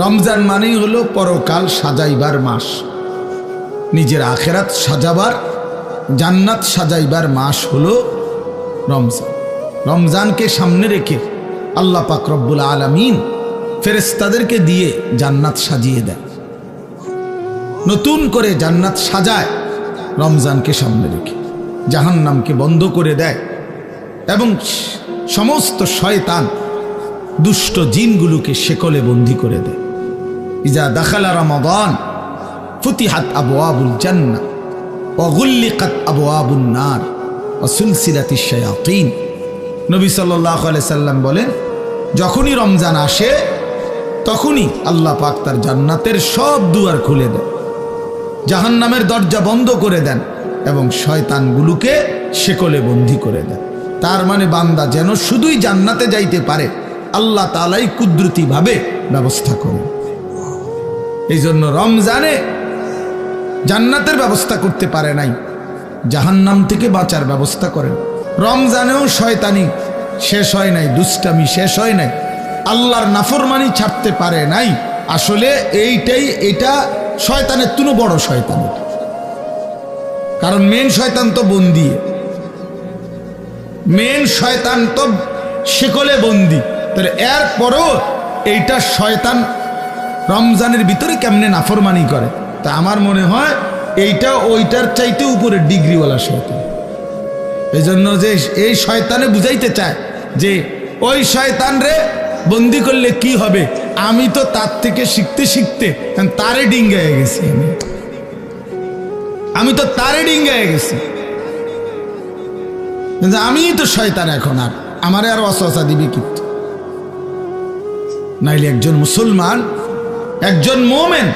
রমজান মানেই হলো পরকাল সাজাইবার মাস, নিজের আখেরাত সাজাবার, জান্নাত সাজাইবার মাস হলো রমজান। রমজানকে সামনে রেখে আল্লাহ পাক রব্বুল আলামিন ফেরেশতাদেরকে দিয়ে জান্নাত সাজিয়ে দেয়, নতুন করে জান্নাত সাজায় রমজানকে সামনে রেখে, জাহান্নামকে বন্ধ করে দেয় এবং সমস্ত শয়তান দুষ্ট জিনগুলোকে শেকলে বন্দী করে দেয়। ইজা দাখালা রমাদান ফুতিহাত আবওয়াবুল জান্নাহ ওয়া গুল্লিকাত আবওয়াবুন নার ওয়া সুলসিলাতিশ শায়াতিন। নবী সাল্লাল্লাহু আলাইহি সাল্লাম বলেন, যখনই রমজান আসে তখনই আল্লাহ পাক তার জান্নাতের সব দুয়ার খুলে দেন, জাহান্নামের দরজা বন্ধ করে দেন এবং শয়তানগুলোকে শেকলে বন্দী করে দেন। তার মানে বান্দা যেন শুধুই জান্নাতে যাইতে পারে আল্লাহ তাআলাই কুদরতিভাবে ব্যবস্থা করেন। এই জন্য রমজানে জান্নাতের ব্যবস্থা করতে পারে নাই, জাহান্নাম থেকে বাঁচার ব্যবস্থা করেন। রমজানেও শয়তানি শেষ হয় নাই, দুষ্টামি শেষ হয় নাই, আল্লাহর নাফরমানি ছাড়তে পারে নাই। আসলে এটা শয়তানের তুনো বড় শয়তান, কারণ মেন শয়তান তো বন্দী, মেন শয়তান তো শিকলে বন্দী। তাহলে এরপরও এইটা শয়তান রমজানের ভিতরে কেমনে নাফরমানি করে, তা আমার মনে হয় এইটা ওইটার চাইতে উপরে ডিগ্রিওয়ালা শয়তান। এই জন্য যে এই শয়তানে বুঝাইতে চায় যে ওই শয়তান রে বন্দি করলে কি হবে, আমি তো তার থেকে শিখতে শিখতে তারে ডিঙ্গায় গেছি, আমি তো তারে ডিঙ্গায় গেছি, আমি তো শয়তান, এখন আর আমারে আর ওয়াসওয়াসা দিবে কিন্তু। নাইলে একজন মুসলমান, একজন মুমিন